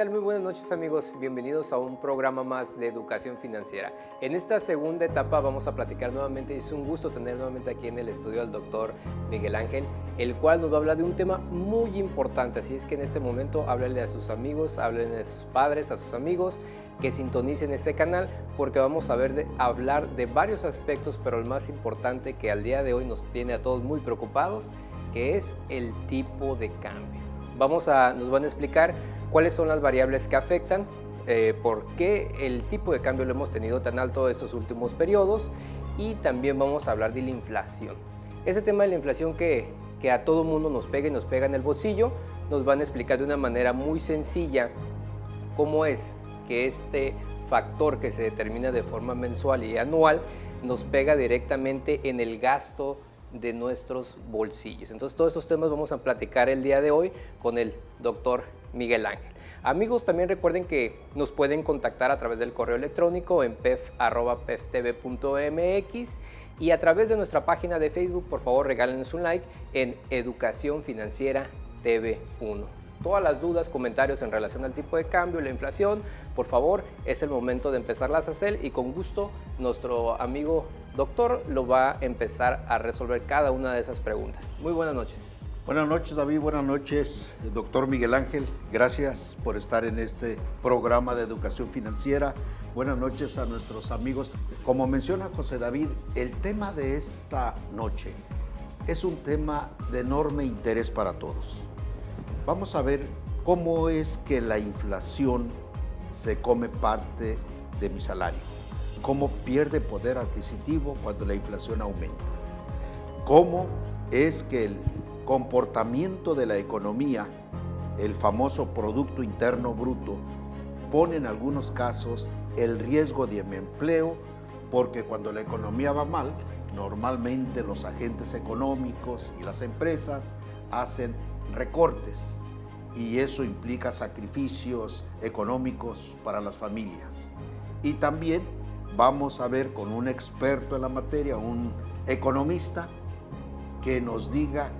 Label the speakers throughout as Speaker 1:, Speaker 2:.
Speaker 1: tal? Muy buenas noches, amigos. Bienvenidos a un programa más de educación financiera. En esta segunda etapa vamos a platicar nuevamente. Es un gusto tener nuevamente aquí en el estudio al doctor Miguel Ángel, el cual nos va a hablar de un tema muy importante. Así es que en este momento háblenle a sus amigos, háblenle a sus padres, a sus amigos, que sintonicen este canal, porque vamos a hablar de varios aspectos, pero el más importante que al día de hoy nos tiene a todos muy preocupados, que es el tipo de cambio. Nos van a explicar cuáles son las variables que afectan, por qué el tipo de cambio lo hemos tenido tan alto estos últimos periodos, y también vamos a hablar de la inflación. Ese tema de la inflación que a todo mundo nos pega y nos pega en el bolsillo, nos van a explicar de una manera muy sencilla cómo es que este factor que se determina de forma mensual y anual nos pega directamente en el gasto de nuestros bolsillos. Entonces, todos estos temas vamos a platicar el día de hoy con el doctor Miguel Ángel. Amigos, también recuerden que nos pueden contactar a través del correo electrónico en pef@peftv.mx y a través de nuestra página de Facebook. Por favor, regálenos un like en Educación Financiera TV1. Todas las dudas, comentarios en relación al tipo de cambio, la inflación, por favor, es el momento de empezarlas a hacer y con gusto nuestro amigo doctor lo va a empezar a resolver cada una de esas preguntas. Muy buenas noches.
Speaker 2: Buenas noches, David. Buenas noches, doctor Miguel Ángel. Gracias por estar en este programa de educación financiera. Buenas noches a nuestros amigos. Como menciona José David, el tema de esta noche es un tema de enorme interés para todos. Vamos a ver cómo es que la inflación se come parte de mi salario, cómo pierde poder adquisitivo cuando la inflación aumenta, cómo es que el comportamiento de la economía, el famoso Producto Interno Bruto, pone en algunos casos el riesgo de empleo, porque cuando la economía va mal, normalmente los agentes económicos y las empresas hacen recortes y eso implica sacrificios económicos para las familias. Y también vamos a ver con un experto en la materia, un economista, que nos diga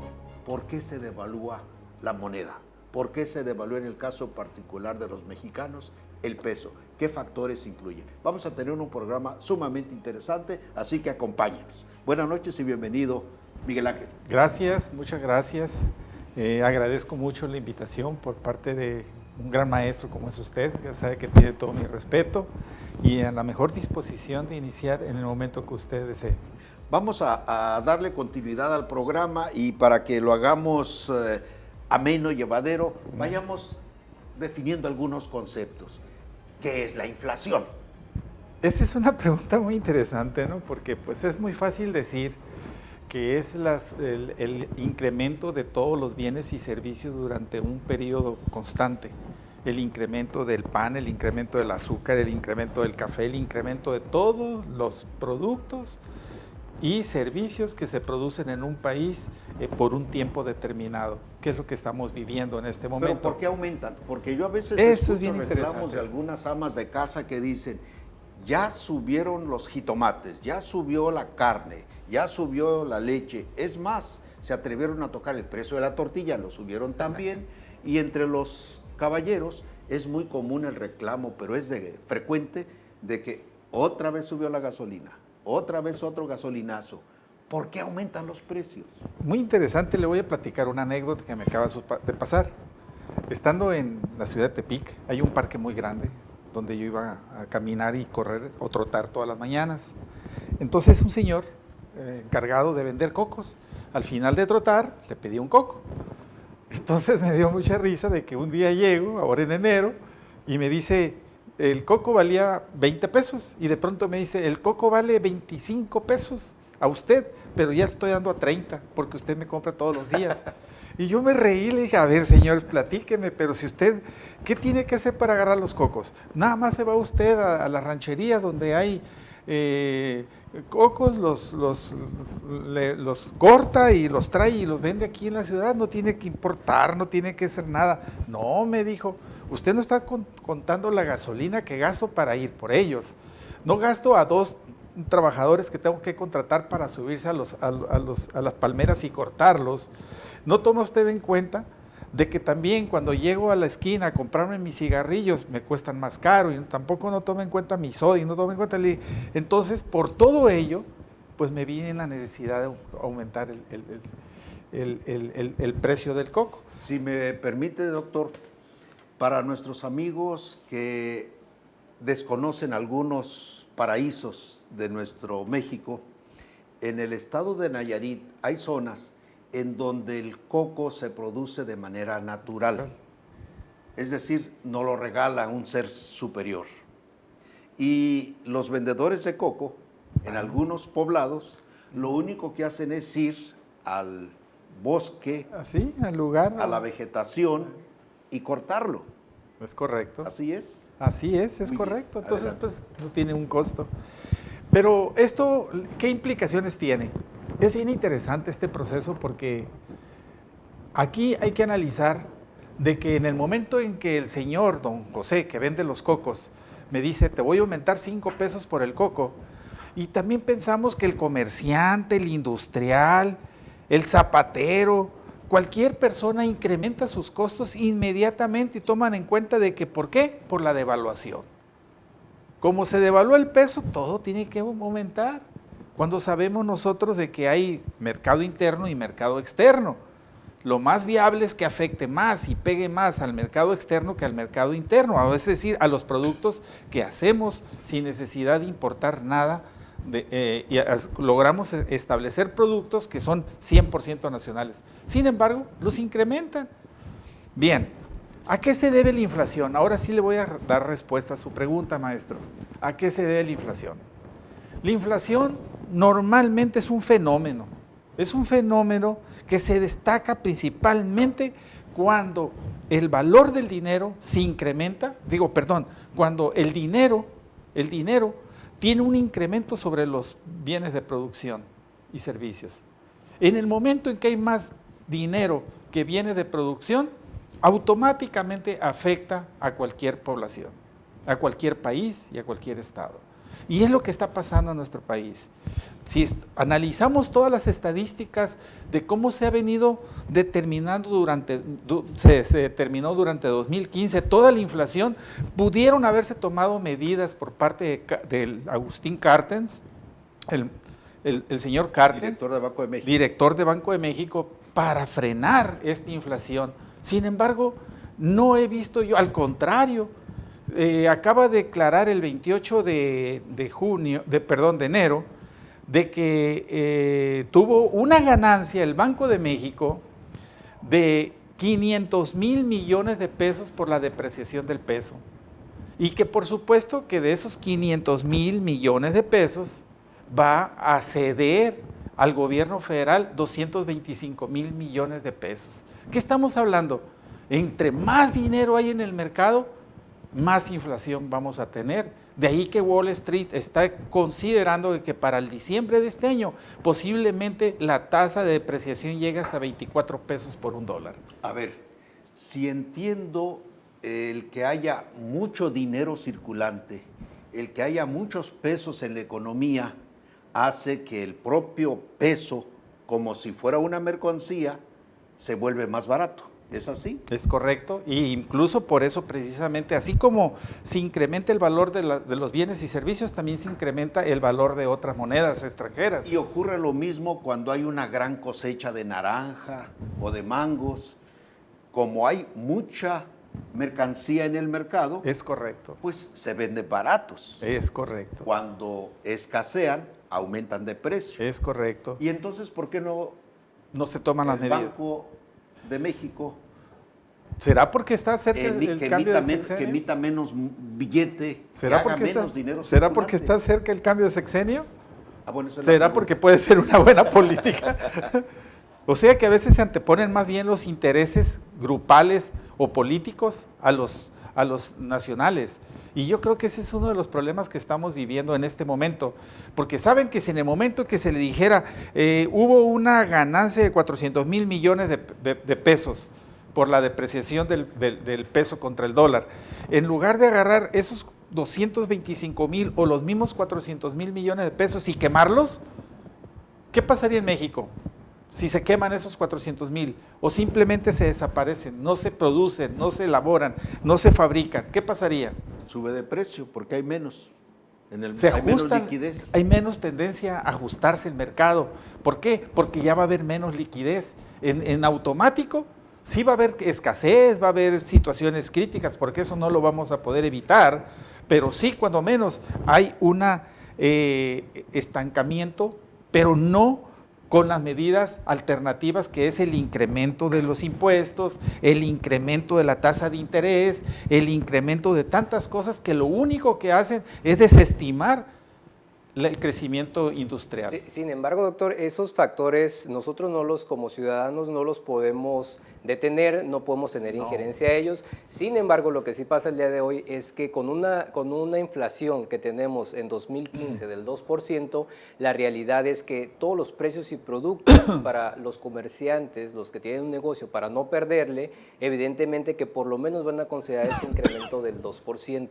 Speaker 2: por qué se devalúa la moneda, por qué se devalúa en el caso particular de los mexicanos el peso, qué factores influyen. Vamos a tener un programa sumamente interesante, así que acompáñenos. Buenas noches y bienvenido, Miguel Ángel.
Speaker 3: Gracias, muchas gracias. Agradezco mucho la invitación por parte de un gran maestro como es usted, ya sabe que tiene todo mi respeto y en la mejor disposición de iniciar en el momento que usted desee.
Speaker 2: Vamos a darle continuidad al programa y para que lo hagamos ameno, llevadero, vayamos definiendo algunos conceptos. ¿Qué es la inflación?
Speaker 3: Esa es una pregunta muy interesante, ¿no? Porque pues es muy fácil decir que es el incremento de todos los bienes y servicios durante un periodo constante. El incremento del pan, el incremento del azúcar, el incremento del café, el incremento de todos los productos y servicios que se producen en un país por un tiempo determinado, que es lo que estamos viviendo en este momento.
Speaker 2: ¿Pero por qué aumentan? Porque yo a veces
Speaker 3: escucho
Speaker 2: reclamos de algunas amas de casa que dicen, ya subieron los jitomates, ya subió la carne, ya subió la leche. Es más, se atrevieron a tocar el precio de la tortilla, lo subieron también. Y entre los caballeros es muy común el reclamo, pero es frecuente, de que otra vez subió la gasolina, otra vez otro gasolinazo. ¿Por qué aumentan los precios?
Speaker 3: Muy interesante, le voy a platicar una anécdota que me acaba de pasar. Estando en la ciudad de Tepic, hay un parque muy grande, donde yo iba a caminar y correr o trotar todas las mañanas. Entonces un señor encargado de vender cocos, al final de trotar le pedí un coco. Entonces me dio mucha risa de que un día llego, ahora en enero, y me dice, el coco valía 20 pesos, y de pronto me dice, el coco vale 25 pesos a usted, pero ya estoy dando a 30, porque usted me compra todos los días. Y yo me reí y le dije, a ver, señor, platíqueme, pero si usted, ¿qué tiene que hacer para agarrar los cocos? Nada más se va usted a la ranchería donde hay cocos, los corta y los trae y los vende aquí en la ciudad, no tiene que importar, no tiene que hacer nada. No, me dijo, usted no está contando la gasolina que gasto para ir por ellos. No gasto a 2 trabajadores que tengo que contratar para subirse a las palmeras y cortarlos. No toma usted en cuenta de que también cuando llego a la esquina a comprarme mis cigarrillos me cuestan más caro y tampoco no tomo en cuenta mi sodio, no tomo en cuenta entonces por todo ello pues me viene la necesidad de aumentar el precio del coco.
Speaker 2: Si me permite, doctor, para nuestros amigos que desconocen algunos paraísos de nuestro México, en el estado de Nayarit hay zonas en donde el coco se produce de manera natural, es decir, no lo regala un ser superior. Y los vendedores de coco, en algunos poblados, lo único que hacen es ir al bosque,
Speaker 3: así, al lugar,
Speaker 2: a la vegetación y cortarlo.
Speaker 3: Es correcto.
Speaker 2: Así es.
Speaker 3: Así es
Speaker 2: Muy
Speaker 3: correcto.
Speaker 2: bien.
Speaker 3: Entonces,
Speaker 2: Adelante.
Speaker 3: pues, no tiene un costo. Pero esto, ¿qué implicaciones tiene? Es bien interesante este proceso porque aquí hay que analizar de que en el momento en que el señor don José, que vende los cocos, me dice, te voy a aumentar 5 pesos por el coco, y también pensamos que el comerciante, el industrial, el zapatero, cualquier persona incrementa sus costos inmediatamente y toman en cuenta de que, ¿por qué? Por la devaluación. Como se devalúa el peso, todo tiene que aumentar. Cuando sabemos nosotros de que hay mercado interno y mercado externo, lo más viable es que afecte más y pegue más al mercado externo que al mercado interno, es decir, a los productos que hacemos sin necesidad de importar nada, logramos establecer productos que son 100% nacionales. Sin embargo, los incrementan. Bien, ¿a qué se debe la inflación? Ahora sí le voy a dar respuesta a su pregunta, maestro. ¿A qué se debe la inflación? La inflación normalmente es un fenómeno que se destaca principalmente cuando el valor del dinero se incrementa, cuando el dinero tiene un incremento sobre los bienes de producción y servicios. En el momento en que hay más dinero que viene de producción, automáticamente afecta a cualquier población, a cualquier país y a cualquier estado. Y es lo que está pasando en nuestro país. Si analizamos todas las estadísticas de cómo se ha venido determinando se determinó durante 2015 toda la inflación, pudieron haberse tomado medidas por parte de Agustín Carstens, el señor Carstens, director de Banco de México, para frenar esta inflación. Sin embargo, no he visto yo, al contrario, acaba de declarar el 28 de enero, de que tuvo una ganancia el Banco de México de 500,000 millones de pesos por la depreciación del peso. Y que por supuesto que de esos 500,000 millones de pesos va a ceder al gobierno federal 225,000 millones de pesos. ¿Qué estamos hablando? Entre más dinero hay en el mercado, más inflación vamos a tener. De ahí que Wall Street está considerando que para el diciembre de este año posiblemente la tasa de depreciación llegue hasta 24 pesos por $1.
Speaker 2: A ver, si entiendo el que haya mucho dinero circulante, el que haya muchos pesos en la economía, hace que el propio peso, como si fuera una mercancía, se vuelve más barato. ¿Es así?
Speaker 3: Es correcto, e incluso por eso precisamente, así como se incrementa el valor de los bienes y servicios, también se incrementa el valor de otras monedas extranjeras.
Speaker 2: Y ocurre lo mismo cuando hay una gran cosecha de naranja o de mangos. Como hay mucha mercancía en el mercado,
Speaker 3: es correcto,
Speaker 2: pues se venden baratos.
Speaker 3: Es correcto.
Speaker 2: Cuando escasean, aumentan de precio.
Speaker 3: Es correcto.
Speaker 2: Y entonces, ¿por qué no
Speaker 3: se toman las medidas?
Speaker 2: El Banco de México,
Speaker 3: ¿será porque está cerca el cambio de sexenio?
Speaker 2: Que emita menos billete,
Speaker 3: ¿será
Speaker 2: que haga menos dinero?
Speaker 3: ¿Será porque está cerca el cambio de sexenio?
Speaker 2: Bueno,
Speaker 3: ¿será porque puede ser una buena política? O sea que a veces se anteponen más bien los intereses grupales o políticos a los nacionales. Y yo creo que ese es uno de los problemas que estamos viviendo en este momento, porque saben que si en el momento que se le dijera hubo una ganancia de 400,000 millones de pesos por la depreciación del peso contra el dólar, en lugar de agarrar esos 225,000 o los mismos 400,000 millones de pesos y quemarlos, ¿qué pasaría en México? si se queman esos 400,000 o simplemente se desaparecen, no se producen, no se elaboran, no se fabrican, ¿qué pasaría?
Speaker 2: Sube de precio porque hay menos.
Speaker 3: Se
Speaker 2: hay menos
Speaker 3: ajustan,
Speaker 2: liquidez.
Speaker 3: hay menos tendencia a ajustarse el mercado. ¿Por qué? Porque ya va a haber menos liquidez. En automático sí va a haber escasez, va a haber situaciones críticas, porque eso no lo vamos a poder evitar, pero sí, cuando menos, hay un estancamiento, pero no con las medidas alternativas, que es el incremento de los impuestos, el incremento de la tasa de interés, el incremento de tantas cosas que lo único que hacen es desestimar el crecimiento industrial.
Speaker 1: Sí, sin embargo, doctor, esos factores nosotros como ciudadanos no los podemos detener, no podemos tener injerencia a ellos. Sin embargo, lo que sí pasa el día de hoy es que con una inflación que tenemos en 2015 del 2%, la realidad es que todos los precios y productos para los comerciantes, los que tienen un negocio, para no perderle, evidentemente que por lo menos van a considerar ese incremento del 2%.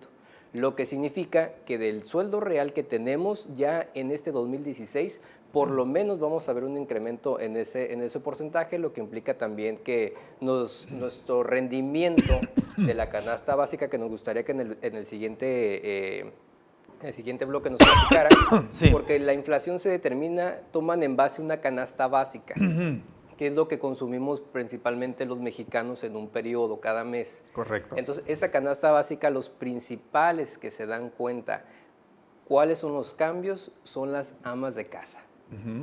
Speaker 1: Lo que significa que del sueldo real que tenemos ya en este 2016, por lo menos vamos a ver un incremento en ese porcentaje, lo que implica también que nuestro rendimiento de la canasta básica, que nos gustaría que en el siguiente bloque nos platicara, sí. Porque la inflación se determina, toman en base una canasta básica. Que es lo que consumimos principalmente los mexicanos en un periodo cada mes.
Speaker 3: Correcto.
Speaker 1: Entonces, esa canasta básica, los principales que se dan cuenta cuáles son los cambios son las amas de casa.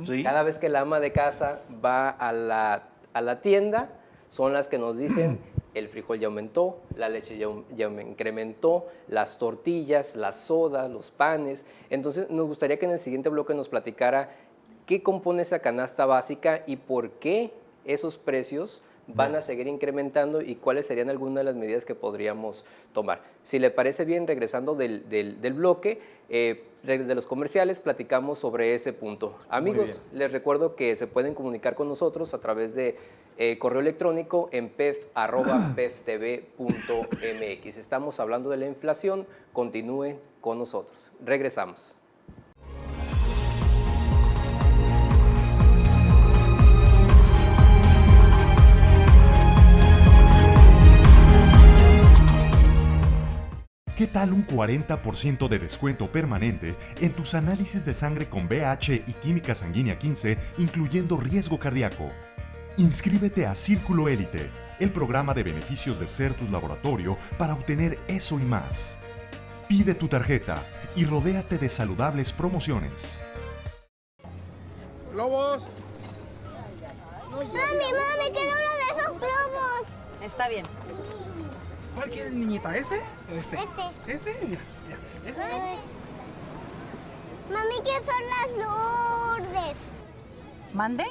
Speaker 1: ¿Sí? Cada vez que la ama de casa va a la tienda, son las que nos dicen el frijol ya aumentó, la leche ya incrementó, las tortillas, las sodas, los panes. Entonces, nos gustaría que en el siguiente bloque nos platicara qué compone esa canasta básica y por qué esos precios van a seguir incrementando y cuáles serían algunas de las medidas que podríamos tomar. Si le parece bien, regresando del bloque, de los comerciales, platicamos sobre ese punto. Amigos, les recuerdo que se pueden comunicar con nosotros a través de correo electrónico en pef@peftv.mx. Estamos hablando de la inflación, continúen con nosotros. Regresamos.
Speaker 4: ¿Qué tal un 40% de descuento permanente en tus análisis de sangre con BH y química sanguínea 15, incluyendo riesgo cardíaco? Inscríbete a Círculo Élite, el programa de beneficios de Certus Laboratorio para obtener eso y más. Pide tu tarjeta y rodéate de saludables promociones.
Speaker 5: ¡Globos!
Speaker 6: Mami, quiero uno de esos globos.
Speaker 7: Está bien.
Speaker 5: ¿Cuál quieres, niñita? ¿Este?
Speaker 6: Este.
Speaker 5: Mira. ¿Este?
Speaker 6: Mami, ¿qué son las Lourdes?
Speaker 7: ¿Mande?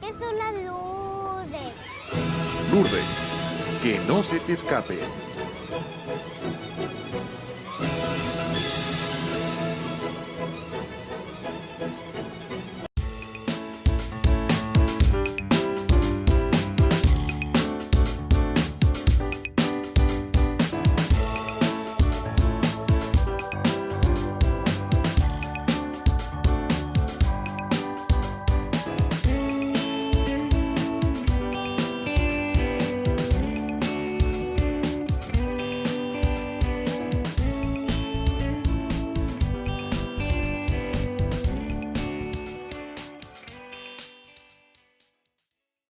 Speaker 6: ¿Qué son las Lourdes?
Speaker 8: Lourdes, que no se te escape.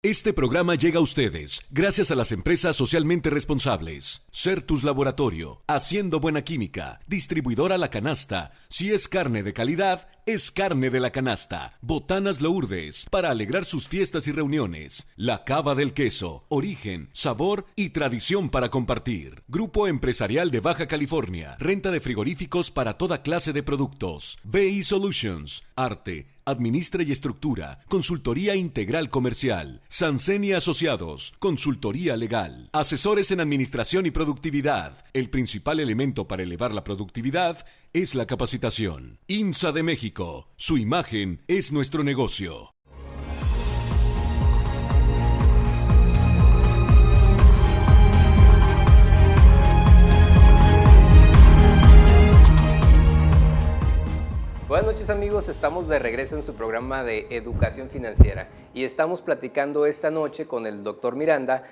Speaker 9: Este programa llega a ustedes gracias a las empresas socialmente responsables. Certus Laboratorio, haciendo buena química. Distribuidora La Canasta. Si es carne de calidad, es carne de La Canasta. Botanas Lourdes, para alegrar sus fiestas y reuniones. La Cava del Queso, origen, sabor y tradición para compartir. Grupo Empresarial de Baja California. Renta de frigoríficos para toda clase de productos. BI Solutions, arte, administra y estructura, consultoría integral comercial. Sanseni Asociados, consultoría legal. Asesores en administración y productividad. El principal elemento para elevar la productividad es la capacitación. IMSA de México, su imagen es nuestro negocio.
Speaker 1: Buenas noches amigos, estamos de regreso en su programa de Educación Financiera y estamos platicando esta noche con el doctor Miranda.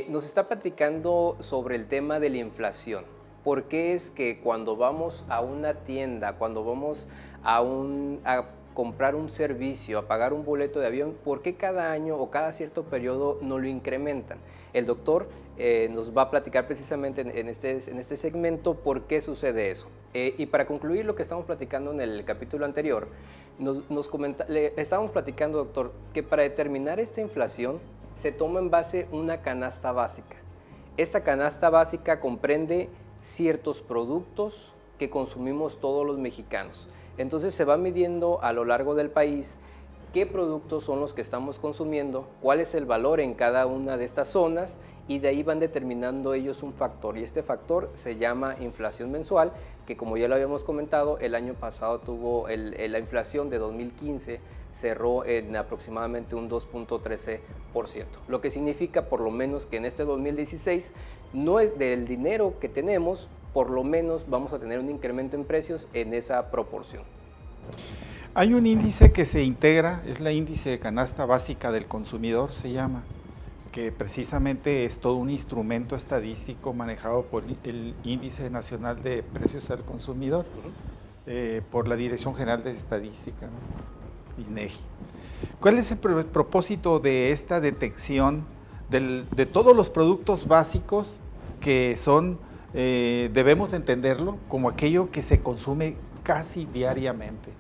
Speaker 1: Nos está platicando sobre el tema de la inflación. ¿Por qué es que cuando vamos a una tienda, cuando vamos a comprar un servicio, a pagar un boleto de avión, por qué cada año o cada cierto periodo no lo incrementan? El doctor nos va a platicar precisamente en este segmento por qué sucede eso. Y para concluir lo que estamos platicando en el capítulo anterior, le estábamos platicando, doctor, que para determinar esta inflación se toma en base una canasta básica. Esta canasta básica comprende ciertos productos que consumimos todos los mexicanos. Entonces se va midiendo a lo largo del país qué productos son los que estamos consumiendo, cuál es el valor en cada una de estas zonas y de ahí van determinando ellos un factor y este factor se llama inflación mensual, que como ya lo habíamos comentado, el año pasado tuvo la inflación de 2015 cerró en aproximadamente un 2.13%, lo que significa por lo menos que en este 2016 no es del dinero que tenemos, por lo menos vamos a tener un incremento en precios en esa proporción.
Speaker 3: Hay un índice que se integra, es la índice de canasta básica del consumidor, se llama, que precisamente es todo un instrumento estadístico manejado por el Índice Nacional de Precios al Consumidor, por la Dirección General de Estadística, ¿no? INEGI. ¿Cuál es el propósito de esta detección de todos los productos básicos que son, debemos de entenderlo como aquello que se consume casi diariamente?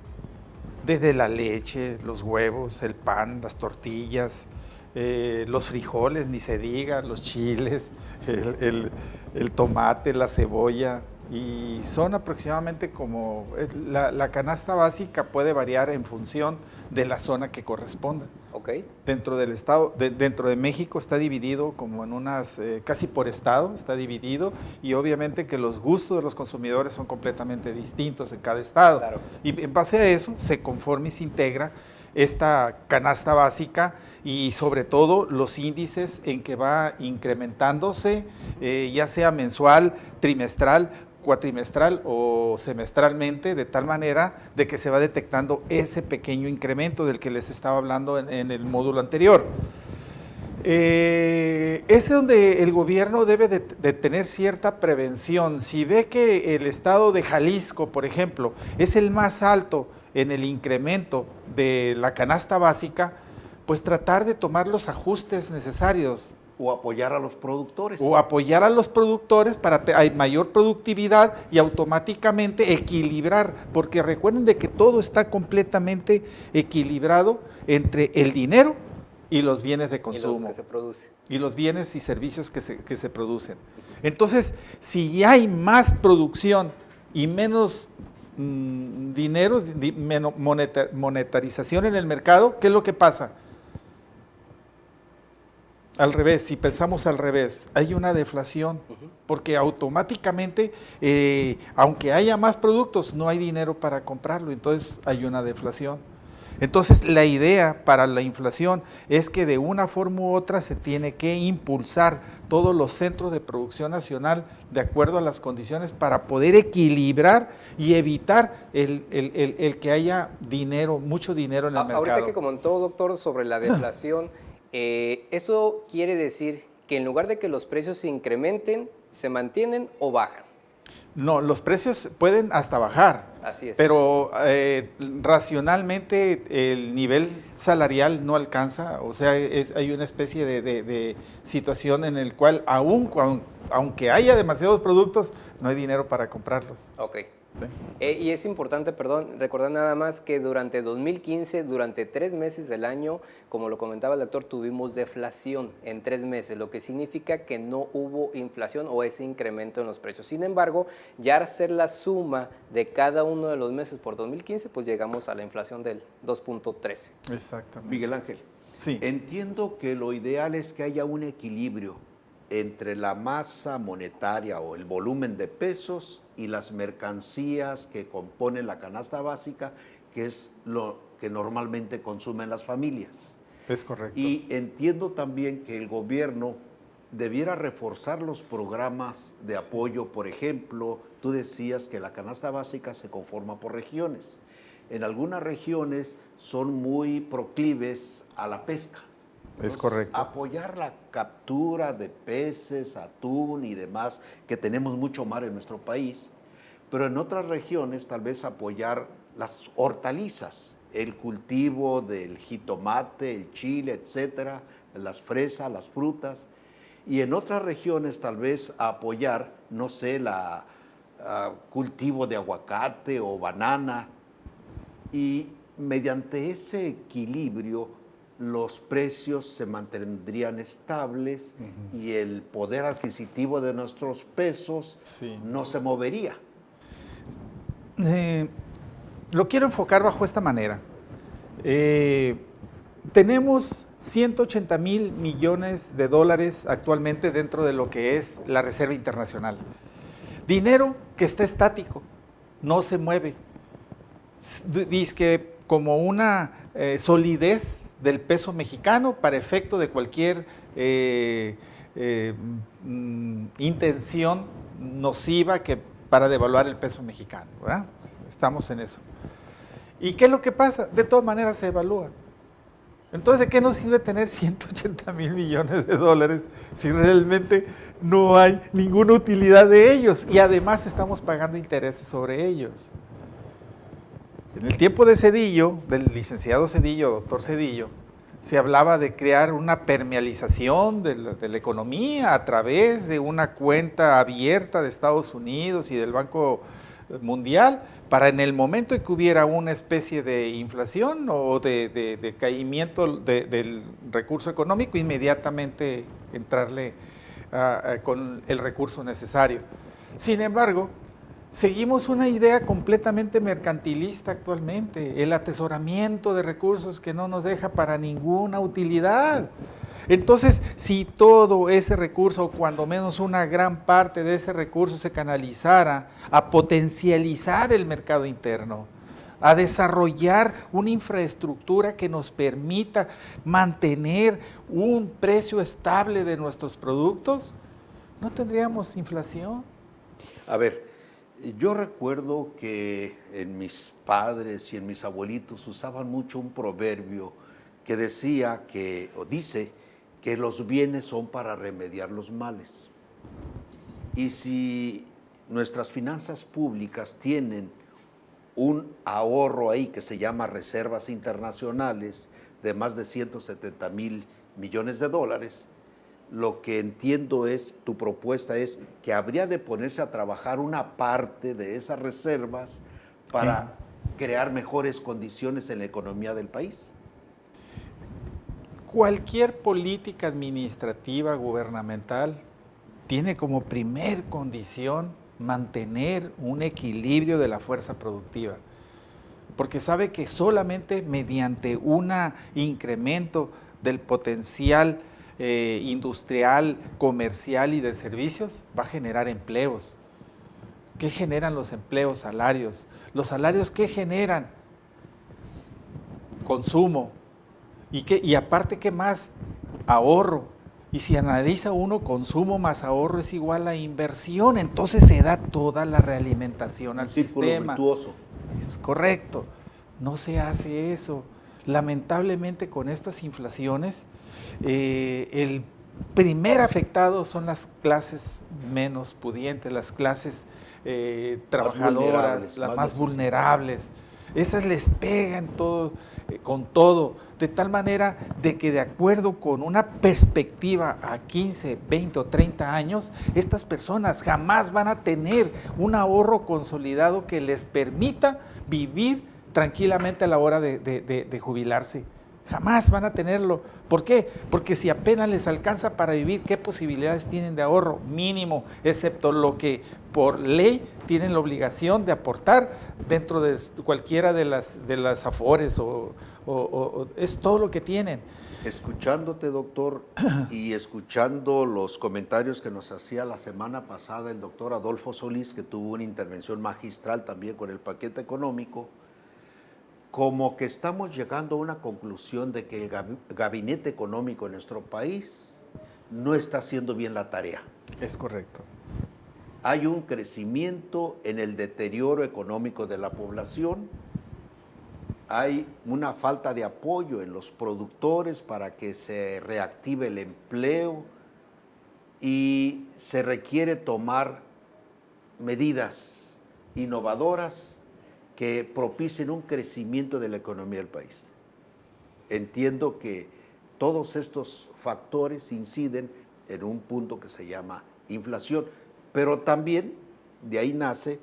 Speaker 3: Desde la leche, los huevos, el pan, las tortillas, los frijoles, ni se diga, los chiles, el tomate, la cebolla, y son aproximadamente como, la canasta básica puede variar en función de la zona que corresponda.
Speaker 1: Okay.
Speaker 3: Dentro del estado, dentro de México está dividido como en unas, casi por estado está dividido, y obviamente que los gustos de los consumidores son completamente distintos en cada estado.
Speaker 1: Claro.
Speaker 3: Y en base a eso se conforma y se integra esta canasta básica y sobre todo los índices en que va incrementándose, ya sea mensual, trimestral, cuatrimestral o semestralmente, de tal manera de que se va detectando ese pequeño incremento del que les estaba hablando en el módulo anterior. Es donde el gobierno debe de tener cierta prevención. Si ve que el estado de Jalisco, por ejemplo, es el más alto en el incremento de la canasta básica, pues tratar de tomar los ajustes necesarios.
Speaker 2: O apoyar a los productores.
Speaker 3: O apoyar a los productores para hay mayor productividad y automáticamente equilibrar, porque recuerden de que todo está completamente equilibrado entre el dinero y los bienes de consumo.
Speaker 1: Y lo que se produce.
Speaker 3: Y los bienes y servicios que se producen. Entonces, si hay más producción y menos dinero, menos monetarización en el mercado, ¿qué es lo que pasa? Al revés, si pensamos al revés, hay una deflación, porque automáticamente, aunque haya más productos, no hay dinero para comprarlo, entonces hay una deflación. Entonces, la idea para la inflación es que de una forma u otra se tiene que impulsar todos los centros de producción nacional de acuerdo a las condiciones para poder equilibrar y evitar el que haya dinero, mucho dinero en el mercado.
Speaker 1: Ahorita que comentó, doctor, sobre la deflación, eso quiere decir que en lugar de que los precios se incrementen, se mantienen o bajan.
Speaker 3: No, los precios pueden hasta bajar.
Speaker 1: Así es.
Speaker 3: Pero racionalmente el nivel salarial no alcanza, o sea, hay una especie de situación en el cual aunque haya demasiados productos, no hay dinero para comprarlos.
Speaker 1: Ok.
Speaker 3: Sí.
Speaker 1: Y es importante, recordar nada más que durante 2015, durante 3 meses del año, como lo comentaba el doctor, tuvimos deflación en 3 meses, lo que significa que no hubo inflación o ese incremento en los precios. Sin embargo, ya al hacer la suma de cada uno de los meses por 2015, pues llegamos a la inflación del 2.13.
Speaker 3: Exactamente.
Speaker 2: Miguel Ángel,
Speaker 3: sí.
Speaker 2: Entiendo que lo ideal es que haya un equilibrio entre la masa monetaria o el volumen de pesos y las mercancías que componen la canasta básica, que es lo que normalmente consumen las familias.
Speaker 3: Es correcto.
Speaker 2: Y entiendo también que el gobierno debiera reforzar los programas de apoyo. Por ejemplo, tú decías que la canasta básica se conforma por regiones. en algunas regiones son muy proclives a la pesca.
Speaker 3: Es correcto.
Speaker 2: Apoyar la captura de peces, atún y demás, que tenemos mucho mar en nuestro país, pero en otras regiones tal vez apoyar las hortalizas, el cultivo del jitomate, el chile, etcétera, las fresas, las frutas, y en otras regiones tal vez apoyar, no sé, la cultivo de aguacate o banana, y mediante ese equilibrio los precios se mantendrían estables y el poder adquisitivo de nuestros pesos no se movería.
Speaker 3: Lo quiero enfocar bajo esta manera. Tenemos 180,000 millones de dólares actualmente dentro de lo que es la Reserva Internacional. Dinero que está estático, no se mueve. Dice que como una solidez del peso mexicano para efecto de cualquier intención nociva para devaluar el peso mexicano, ¿verdad? Estamos en eso. ¿Y qué es lo que pasa? De todas maneras se evalúa. Entonces, ¿de qué nos sirve tener 180,000 millones de dólares si realmente no hay ninguna utilidad de ellos? Y además estamos pagando intereses sobre ellos. En el tiempo de Zedillo, del licenciado Zedillo, doctor Zedillo, se hablaba de crear una permealización de la economía a través de una cuenta abierta de Estados Unidos y del Banco Mundial, para en el momento en que hubiera una especie de inflación o de caimiento del recurso económico, inmediatamente entrarle con el recurso necesario. Sin embargo, seguimos una idea completamente mercantilista actualmente, el atesoramiento de recursos que no nos deja para ninguna utilidad. Entonces, si todo ese recurso, o cuando menos una gran parte de ese recurso se canalizara a potencializar el mercado interno, a desarrollar una infraestructura que nos permita mantener un precio estable de nuestros productos, no tendríamos inflación.
Speaker 2: A ver, yo recuerdo que en mis padres y en mis abuelitos usaban mucho un proverbio que decía o dice que los bienes son para remediar los males. Y si nuestras finanzas públicas tienen un ahorro ahí que se llama reservas internacionales de más de 170,000 millones de dólares, lo que entiendo tu propuesta es que habría de ponerse a trabajar una parte de esas reservas para crear mejores condiciones en la economía del país.
Speaker 3: Cualquier política administrativa gubernamental tiene como primer condición mantener un equilibrio de la fuerza productiva, porque sabe que solamente mediante un incremento del potencial industrial, comercial y de servicios va a generar empleos. ¿Qué generan los empleos? Salarios. ¿Los salarios qué generan? Consumo. Y aparte, ¿qué más? Ahorro. Y si analiza uno, consumo más ahorro es igual a inversión. Entonces se da toda la realimentación al sistema.
Speaker 2: Virtuoso.
Speaker 3: Es correcto. No se hace eso. Lamentablemente, con estas inflaciones, el primer afectado son las clases menos pudientes, las clases trabajadoras, las más vulnerables. Esas les pegan todo, con todo, de tal manera de que de acuerdo con una perspectiva a 15, 20 o 30 años, estas personas jamás van a tener un ahorro consolidado que les permita vivir tranquilamente a la hora de jubilarse. Jamás van a tenerlo. ¿Por qué? Porque si apenas les alcanza para vivir, ¿qué posibilidades tienen de ahorro? Mínimo, excepto lo que por ley tienen la obligación de aportar dentro de cualquiera de las afores o es todo lo que tienen.
Speaker 2: Escuchándote, doctor, y escuchando los comentarios que nos hacía la semana pasada el doctor Adolfo Solís, que tuvo una intervención magistral también con el paquete económico, como que estamos llegando a una conclusión de que el gabinete económico en nuestro país no está haciendo bien la tarea.
Speaker 3: Es correcto.
Speaker 2: Hay un crecimiento en el deterioro económico de la población hay una falta de apoyo en los productores para que se reactive el empleo y se requiere tomar medidas innovadoras que propicien un crecimiento de la economía del país. Entiendo que todos estos factores inciden en un punto que se llama inflación, pero también de ahí nace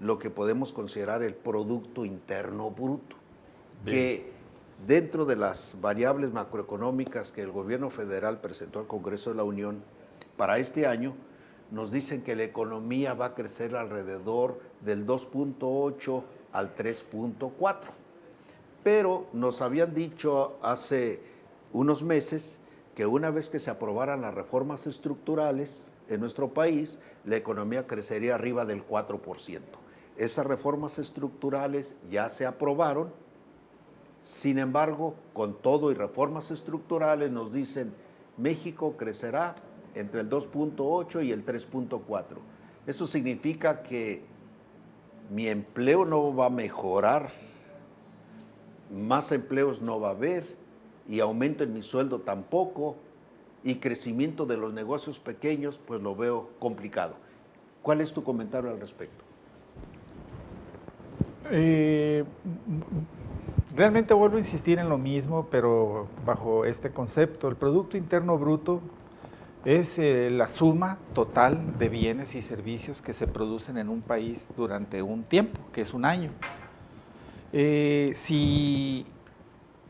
Speaker 2: lo que podemos considerar el Producto Interno Bruto, que dentro de las variables macroeconómicas que el gobierno federal presentó al Congreso de la Unión para este año, nos dicen que la economía va a crecer alrededor del 2.8 al 3.4. Pero nos habían dicho hace unos meses que una vez que se aprobaran las reformas estructurales en nuestro país, la economía crecería arriba del 4%. Esas reformas estructurales ya se aprobaron, sin embargo, con todo y reformas estructurales nos dicen México crecerá entre el 2.8 y el 3.4. Eso significa que mi empleo no va a mejorar, más empleos no va a haber, y aumento en mi sueldo tampoco, y crecimiento de los negocios pequeños, pues lo veo complicado. ¿Cuál es tu comentario al respecto?
Speaker 3: Realmente vuelvo a insistir en lo mismo, pero bajo este concepto. El Producto Interno Bruto es la suma total de bienes y servicios que se producen en un país durante un tiempo, que es un año. Si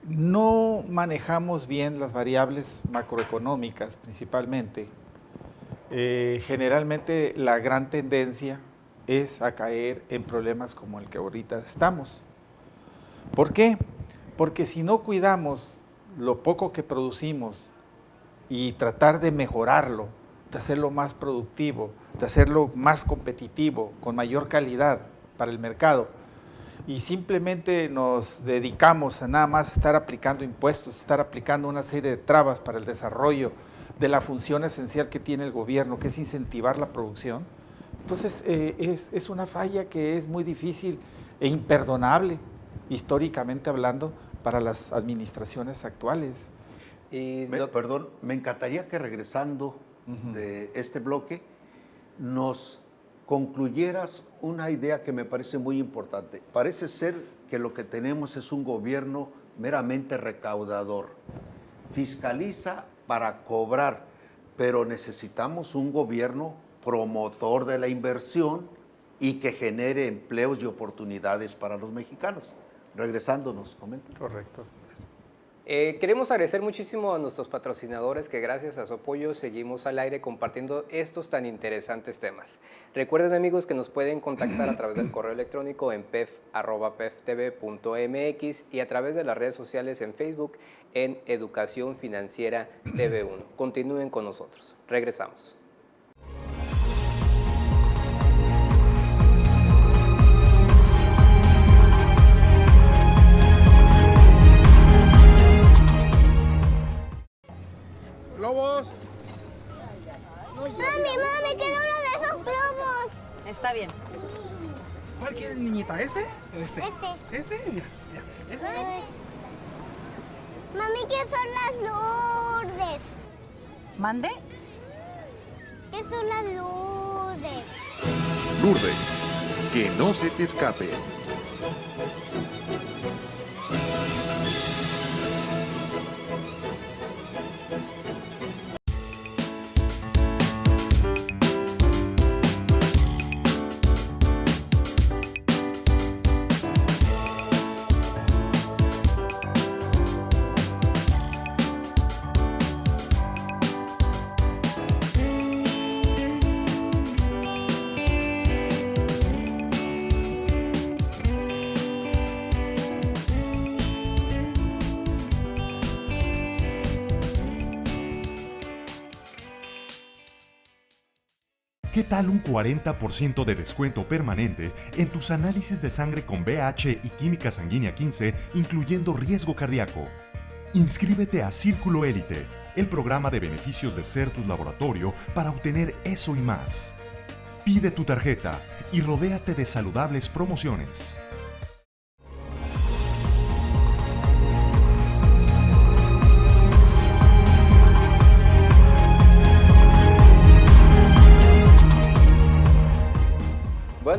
Speaker 3: no manejamos bien las variables macroeconómicas principalmente, generalmente la gran tendencia es a caer en problemas como el que ahorita estamos. ¿Por qué? Porque si no cuidamos lo poco que producimos y tratar de mejorarlo, de hacerlo más productivo, de hacerlo más competitivo, con mayor calidad para el mercado, y simplemente nos dedicamos a nada más estar aplicando impuestos, estar aplicando una serie de trabas para el desarrollo de la función esencial que tiene el gobierno, que es incentivar la producción, entonces es una falla que es muy difícil e imperdonable, históricamente hablando, para las administraciones actuales.
Speaker 2: Perdón, me encantaría que regresando de este bloque nos concluyeras una idea que me parece muy importante. Parece ser que lo que tenemos es un gobierno meramente recaudador. Fiscaliza para cobrar, pero necesitamos un gobierno promotor de la inversión y que genere empleos y oportunidades para los mexicanos. Regresándonos, comenta.
Speaker 3: Correcto.
Speaker 1: Queremos agradecer muchísimo a nuestros patrocinadores que gracias a su apoyo seguimos al aire compartiendo estos tan interesantes temas. Recuerden, amigos, que nos pueden contactar a través del correo electrónico en pef@peftv.mx y a través de las redes sociales en Facebook en Educación Financiera TV1. Continúen con nosotros. Regresamos.
Speaker 5: ¡Globos!
Speaker 6: Mami, quiero uno de esos globos.
Speaker 7: Está bien.
Speaker 5: ¿Cuál quieres, niñita? ¿Este o este?
Speaker 6: Este.
Speaker 5: ¿Este? Mira, ¿este?
Speaker 6: Mami, ¿qué son las Lourdes?
Speaker 7: ¿Mande?
Speaker 6: ¿Qué son las Lourdes?
Speaker 8: Lourdes, que no se te escape.
Speaker 4: ¿Qué tal un 40% de descuento permanente en tus análisis de sangre con VH y química sanguínea 15, incluyendo riesgo cardíaco? Inscríbete a Círculo Élite, el programa de beneficios de Certus Laboratorio para obtener eso y más. Pide tu tarjeta y rodéate de saludables promociones.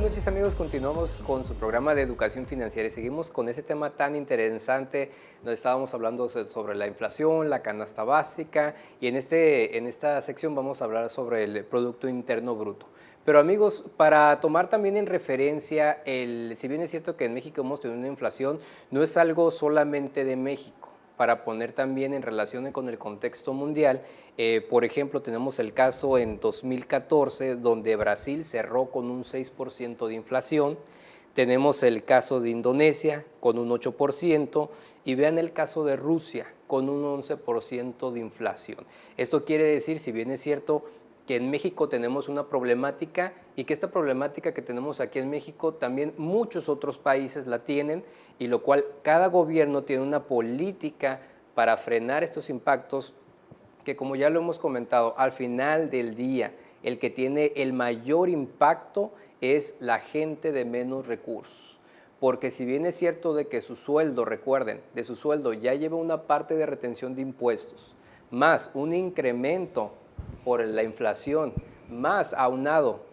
Speaker 1: Buenas noches amigos, continuamos con su programa de educación financiera y seguimos con ese tema tan interesante donde estábamos hablando sobre la inflación, la canasta básica y en esta sección vamos a hablar sobre el Producto Interno Bruto. Pero amigos, para tomar también en referencia, si bien es cierto que en México hemos tenido una inflación, no es algo solamente de México. Para poner también en relación con el contexto mundial, por ejemplo, tenemos el caso en 2014 donde Brasil cerró con un 6% de inflación, tenemos el caso de Indonesia con un 8% y vean el caso de Rusia con un 11% de inflación. Esto quiere decir, si bien es cierto, que en México tenemos una problemática y que esta problemática que tenemos aquí en México también muchos otros países la tienen y lo cual cada gobierno tiene una política para frenar estos impactos que como ya lo hemos comentado, al final del día el que tiene el mayor impacto es la gente de menos recursos. Porque si bien es cierto de que su sueldo, recuerden, de su sueldo ya lleva una parte de retención de impuestos, más un incremento por la inflación, más aunado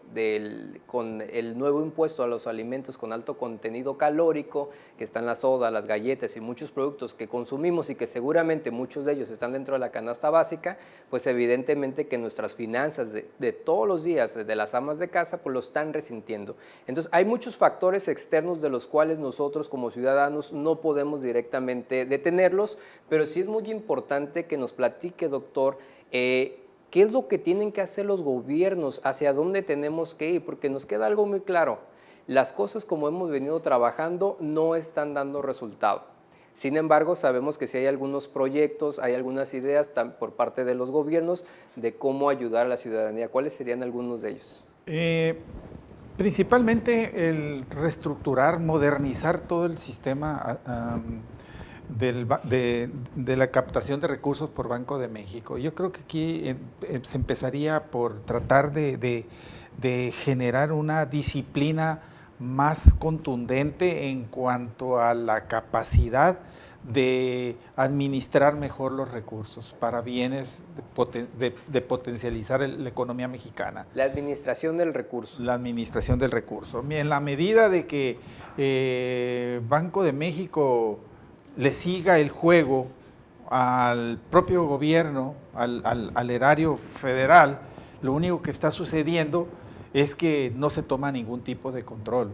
Speaker 1: con el nuevo impuesto a los alimentos con alto contenido calórico, que están las sodas, las galletas y muchos productos que consumimos y que seguramente muchos de ellos están dentro de la canasta básica, pues evidentemente que nuestras finanzas de todos los días, de las amas de casa, pues lo están resintiendo. Entonces hay muchos factores externos de los cuales nosotros como ciudadanos no podemos directamente detenerlos, pero sí es muy importante que nos platique, doctor, ¿qué es lo que tienen que hacer los gobiernos? ¿Hacia dónde tenemos que ir? Porque nos queda algo muy claro. Las cosas como hemos venido trabajando no están dando resultado. Sin embargo, sabemos que sí hay algunos proyectos, hay algunas ideas por parte de los gobiernos de cómo ayudar a la ciudadanía. ¿Cuáles serían algunos de ellos?
Speaker 3: Principalmente el reestructurar, modernizar todo el sistema de la captación de recursos por Banco de México. Yo creo que aquí se empezaría por tratar de generar una disciplina más contundente en cuanto a la capacidad de administrar mejor los recursos para bienes de potencializar la economía mexicana.
Speaker 1: La administración del recurso.
Speaker 3: La administración del recurso. En la medida de que Banco de México le siga el juego al propio gobierno, al erario federal, lo único que está sucediendo es que no se toma ningún tipo de control.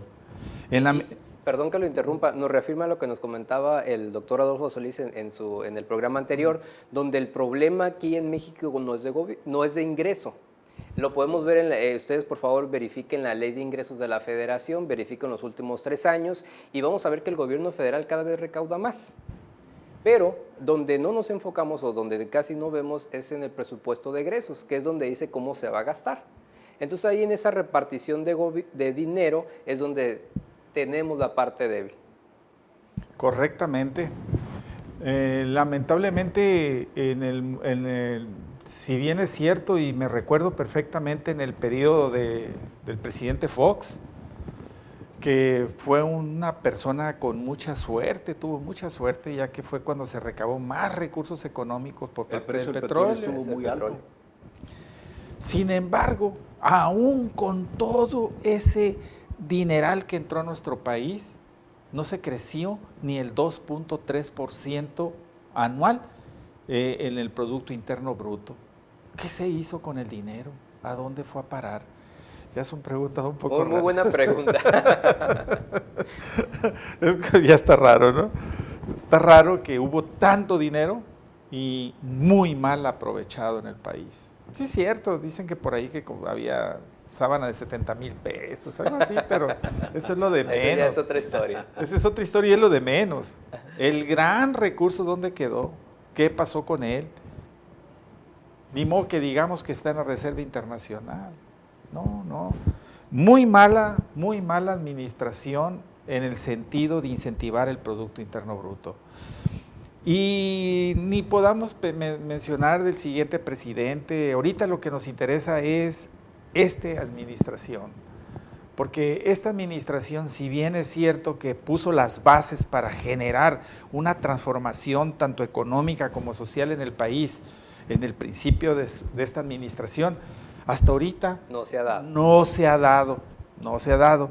Speaker 1: Perdón que lo interrumpa, nos reafirma lo que nos comentaba el doctor Adolfo Solís en el programa anterior, donde el problema aquí en México no es de ingreso. Lo podemos ver, ustedes por favor verifiquen la ley de ingresos de la federación, verifiquen los últimos 3 años y vamos a ver que el gobierno federal cada vez recauda más. Pero donde no nos enfocamos o donde casi no vemos es en el presupuesto de egresos, que es donde dice cómo se va a gastar. Entonces ahí en esa repartición de dinero es donde tenemos la parte débil.
Speaker 3: Correctamente. Lamentablemente si bien es cierto y me recuerdo perfectamente en el periodo del presidente Fox, que fue una persona con mucha suerte, tuvo mucha suerte, ya que fue cuando se recabó más recursos económicos por parte del petróleo.
Speaker 2: Estuvo muy alto.
Speaker 3: Sin embargo, aún con todo ese dineral que entró a nuestro país, no se creció ni el 2.3% anual en el Producto Interno Bruto. ¿Qué se hizo con el dinero? ¿A dónde fue a parar? Ya son preguntas un poco raras.
Speaker 1: Muy buena pregunta.
Speaker 3: Ya está raro, ¿no? Está raro que hubo tanto dinero y muy mal aprovechado en el país. Sí es cierto, dicen que por ahí que había sábana de 70,000 pesos, algo así, pero eso es lo de menos.
Speaker 1: Esa ya es otra historia.
Speaker 3: Esa es otra historia y es lo de menos. El gran recurso, ¿dónde quedó? ¿Qué pasó con él? Ni modo que digamos que está en la Reserva Internacional. No. Muy mala administración en el sentido de incentivar el Producto Interno Bruto. Y ni podamos mencionar del siguiente presidente. Ahorita lo que nos interesa es esta administración. Porque esta administración, si bien es cierto que puso las bases para generar una transformación tanto económica como social en el país, en el principio de esta administración, hasta ahorita
Speaker 1: no se ha dado.
Speaker 3: No se ha dado.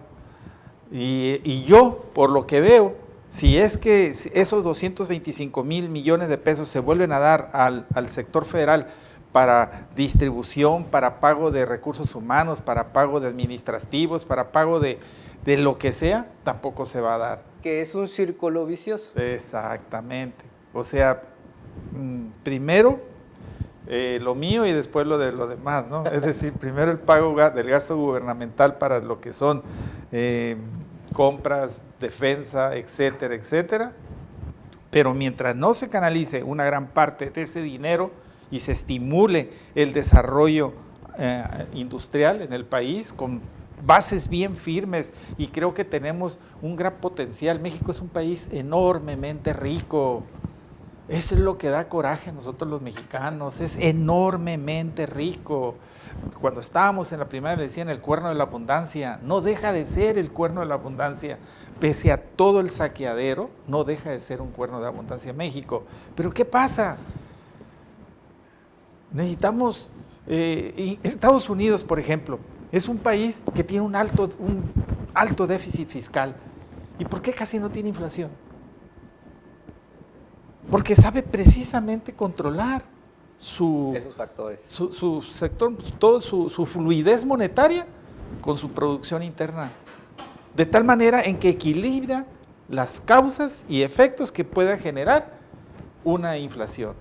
Speaker 3: Y yo, por lo que veo, si es que esos 225,000 millones de pesos se vuelven a dar al sector federal para distribución, para pago de recursos humanos, para pago de administrativos, para pago de lo que sea, tampoco se va a dar.
Speaker 1: Que es un círculo vicioso.
Speaker 3: Exactamente. O sea, primero lo mío y después lo de lo demás, ¿no? Es decir, primero el pago del gasto gubernamental para lo que son compras, defensa, etcétera, etcétera. Pero mientras no se canalice una gran parte de ese dinero y se estimule el desarrollo industrial en el país con bases bien firmes, y creo que tenemos un gran potencial. México es un país enormemente rico. Eso es lo que da coraje a nosotros los mexicanos, es enormemente rico. Cuando estábamos en la primaria le decían el cuerno de la abundancia, no deja de ser el cuerno de la abundancia, pese a todo el saqueadero, no deja de ser un cuerno de abundancia México. Pero ¿qué pasa? Necesitamos, Estados Unidos, por ejemplo, es un país que tiene un alto déficit fiscal. ¿Y por qué casi no tiene inflación? Porque sabe precisamente controlar
Speaker 1: Esos factores.
Speaker 3: su sector, toda su fluidez monetaria con su producción interna, de tal manera en que equilibra las causas y efectos que pueda generar una inflación.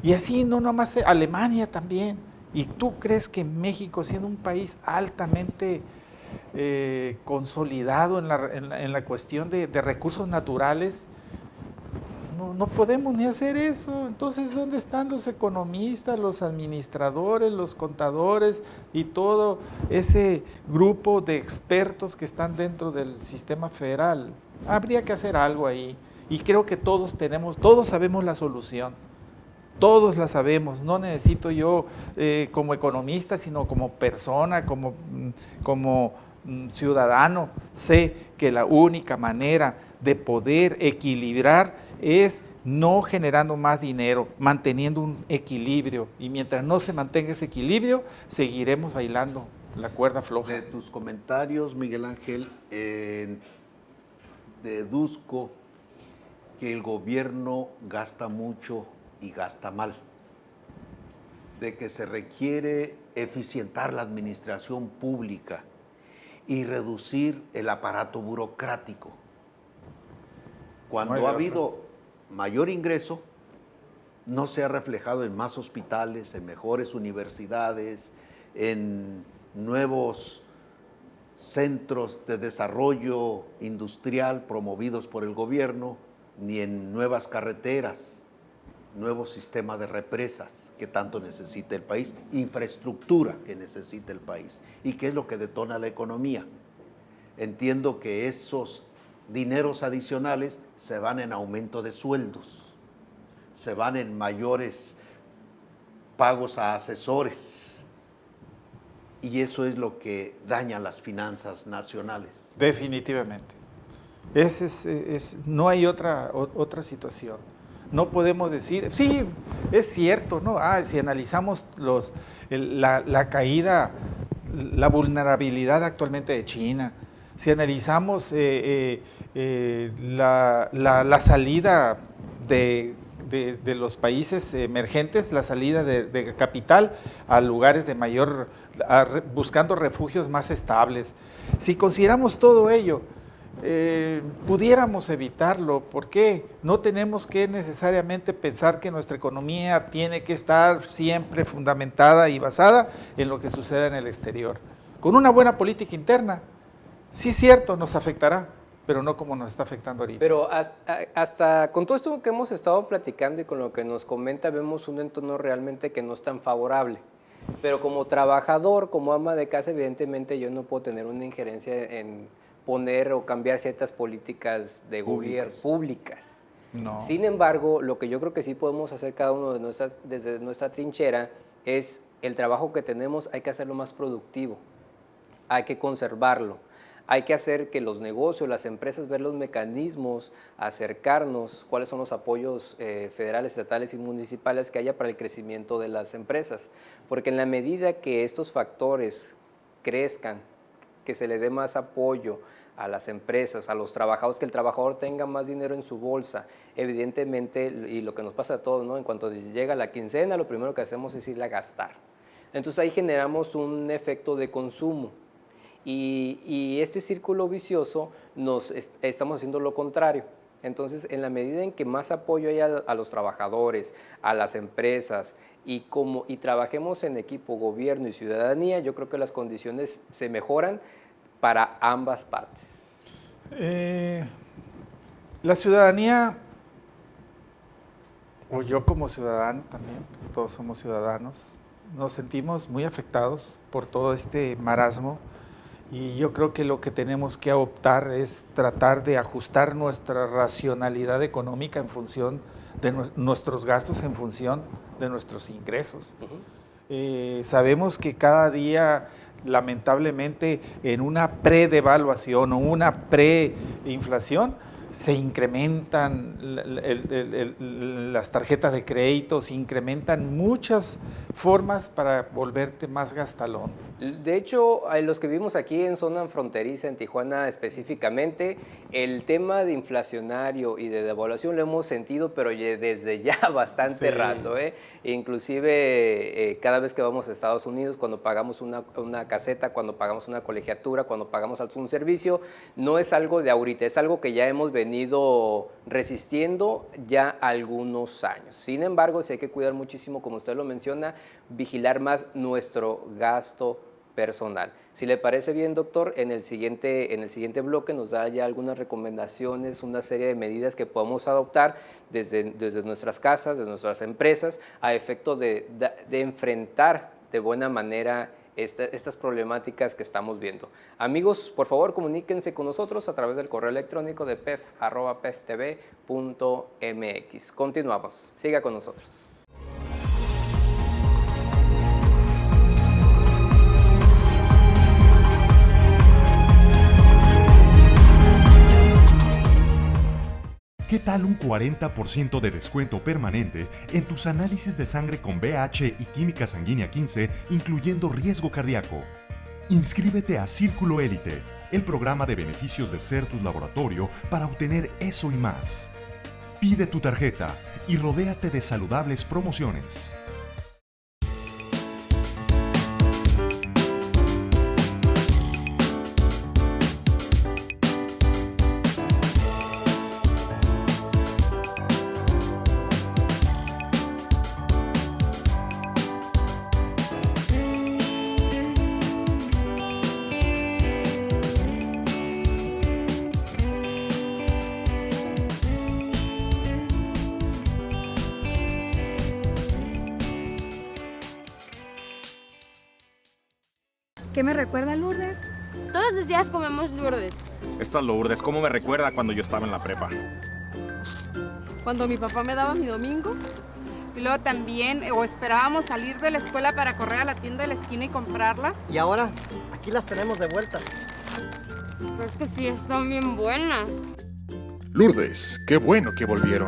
Speaker 3: Y así no nomás Alemania también. ¿Y tú crees que México, siendo un país altamente consolidado en la cuestión de recursos naturales, no podemos ni hacer eso? Entonces, ¿dónde están los economistas, los administradores, los contadores y todo ese grupo de expertos que están dentro del sistema federal? Habría que hacer algo ahí, y creo que todos sabemos la solución. Todos la sabemos, no necesito yo como economista, sino como persona, como ciudadano, sé que la única manera de poder equilibrar es no generando más dinero, manteniendo un equilibrio, y mientras no se mantenga ese equilibrio, seguiremos bailando la cuerda floja.
Speaker 2: De tus comentarios, Miguel Ángel, deduzco que el gobierno gasta mucho y gasta mal, de que se requiere eficientar la administración pública y reducir el aparato burocrático. Cuando ha habido mayor ingreso, no se ha reflejado en más hospitales, en mejores universidades, en nuevos centros de desarrollo industrial promovidos por el gobierno, ni en nuevas carreteras, nuevo sistema de represas que tanto necesita el país, infraestructura que necesita el país. ¿Y qué es lo que detona la economía? Entiendo que esos dineros adicionales se van en aumento de sueldos, se van en mayores pagos a asesores, y eso es lo que daña las finanzas nacionales.
Speaker 3: Definitivamente. No hay otra situación. No podemos decir, sí, es cierto, ¿no? Si analizamos la caída, la vulnerabilidad actualmente de China, si analizamos la salida de los países emergentes, la salida de capital a lugares de buscando refugios más estables, si consideramos todo ello, pudiéramos evitarlo. ¿Por qué? No tenemos que necesariamente pensar que nuestra economía tiene que estar siempre fundamentada y basada en lo que sucede en el exterior. Con una buena política interna, sí, cierto, nos afectará, pero no como nos está afectando ahorita.
Speaker 1: Pero hasta con todo esto que hemos estado platicando y con lo que nos comenta, vemos un entorno realmente que no es tan favorable. Pero como trabajador, como ama de casa, evidentemente yo no puedo tener una injerencia en poner o cambiar ciertas políticas de gobierno públicas.
Speaker 3: No.
Speaker 1: Sin embargo, lo que yo creo que sí podemos hacer cada uno desde nuestra trinchera es el trabajo que tenemos, hay que hacerlo más productivo, hay que conservarlo, hay que hacer que los negocios, las empresas, ver los mecanismos, acercarnos, cuáles son los apoyos federales, estatales y municipales que haya para el crecimiento de las empresas. Porque en la medida que estos factores crezcan, que se le dé más apoyo a las empresas, a los trabajadores, que el trabajador tenga más dinero en su bolsa. Evidentemente, y lo que nos pasa a todos, ¿no? En cuanto llega la quincena, lo primero que hacemos es ir a gastar. Entonces ahí generamos un efecto de consumo. Y este círculo vicioso estamos haciendo lo contrario. Entonces, en la medida en que más apoyo hay a los trabajadores, a las empresas, y trabajemos en equipo, gobierno y ciudadanía, yo creo que las condiciones se mejoran para ambas partes.
Speaker 3: La ciudadanía, o yo como ciudadano también, pues todos somos ciudadanos, nos sentimos muy afectados por todo este marasmo, y yo creo que lo que tenemos que optar es tratar de ajustar nuestra racionalidad económica en función de nuestros gastos, en función de nuestros ingresos. Sabemos que cada día, lamentablemente, en una predevaluación o una preinflación, se incrementan las tarjetas de crédito, se incrementan muchas formas para volverte más gastalón.
Speaker 1: De hecho, los que vivimos aquí en zona fronteriza, en Tijuana específicamente, el tema de inflacionario y de devaluación lo hemos sentido, pero desde ya bastante rato. Inclusive, cada vez que vamos a Estados Unidos, cuando pagamos una caseta, cuando pagamos una colegiatura, cuando pagamos algún servicio, no es algo de ahorita, es algo que ya hemos venido resistiendo ya algunos años. Sin embargo, sí hay que cuidar muchísimo, como usted lo menciona, vigilar más nuestro gasto personal. Si le parece bien, doctor, en el siguiente bloque nos da ya algunas recomendaciones, una serie de medidas que podemos adoptar desde nuestras casas, de nuestras empresas, a efecto de enfrentar de buena manera estas problemáticas que estamos viendo. Amigos, por favor, comuníquense con nosotros a través del correo electrónico de pef@peftv.mx. Continuamos. Siga con nosotros.
Speaker 4: ¿Qué tal un 40% de descuento permanente en tus análisis de sangre con VH y química sanguínea 15, incluyendo riesgo cardíaco? Inscríbete a Círculo Élite, el programa de beneficios de Certus Laboratorio para obtener eso y más. Pide tu tarjeta y rodéate de saludables promociones.
Speaker 10: ¿Qué me recuerda, Lourdes?
Speaker 11: Todos los días comemos Lourdes.
Speaker 12: Esta Lourdes, ¿cómo me recuerda cuando yo estaba en la prepa?
Speaker 10: Cuando mi papá me daba mi domingo.
Speaker 13: Y luego también, o esperábamos salir de la escuela para correr a la tienda de la esquina y comprarlas.
Speaker 14: Y ahora, aquí las tenemos de vuelta.
Speaker 11: Pero es que sí están bien buenas.
Speaker 8: Lourdes, qué bueno que volvieron.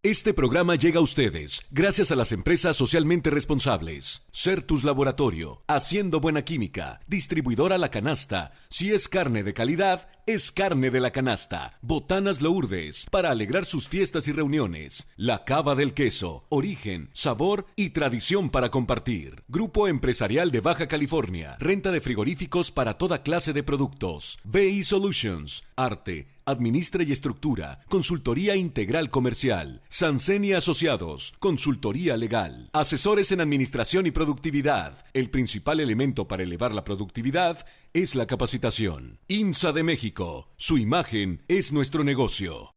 Speaker 9: Este programa llega a ustedes gracias a las empresas socialmente responsables. Certus Laboratorio, haciendo buena química. Distribuidora La Canasta. Si es carne de calidad, es carne de La Canasta. Botanas Lourdes, para alegrar sus fiestas y reuniones. La Cava del Queso, origen, sabor y tradición para compartir. Grupo Empresarial de Baja California. Renta de frigoríficos para toda clase de productos. BI Solutions, arte, administra y estructura, consultoría integral comercial. Sanseni Asociados, consultoría legal. Asesores en administración y productividad. El principal elemento para elevar la productividad es la capacitación. INSA de México, su imagen es nuestro negocio.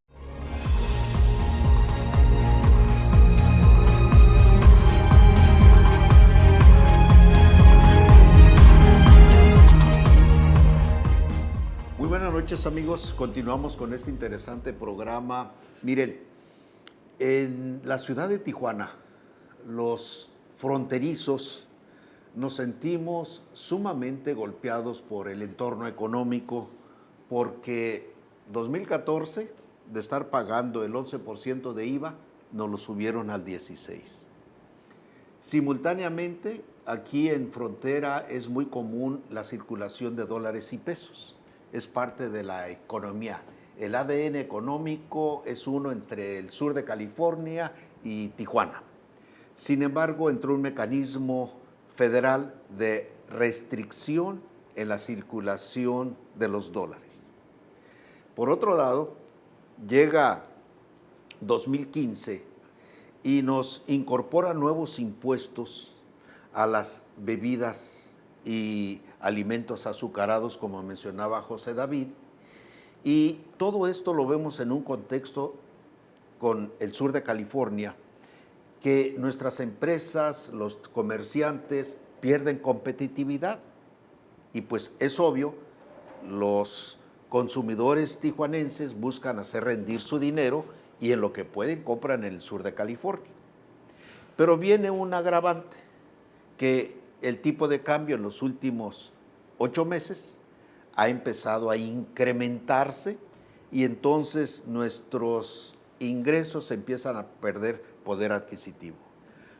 Speaker 2: Muy buenas noches, amigos. Continuamos con este interesante programa. Miren, en la ciudad de Tijuana, los fronterizos nos sentimos sumamente golpeados por el entorno económico, porque 2014, de estar pagando el 11% de IVA, nos lo subieron al 16%. Simultáneamente, aquí en frontera es muy común la circulación de dólares y pesos. Es parte de la economía. El ADN económico es uno entre el sur de California y Tijuana. Sin embargo, entró un mecanismo federal de restricción en la circulación de los dólares. Por otro lado, llega 2015 y nos incorpora nuevos impuestos a las bebidas y alimentos azucarados, como mencionaba José David, y todo esto lo vemos en un contexto con el sur de California, que nuestras empresas, los comerciantes pierden competitividad y pues es obvio, los consumidores tijuanenses buscan hacer rendir su dinero y en lo que pueden compran en el sur de California. Pero viene un agravante, que el tipo de cambio en los últimos 8 meses ha empezado a incrementarse y entonces nuestros ingresos empiezan a perder poder adquisitivo.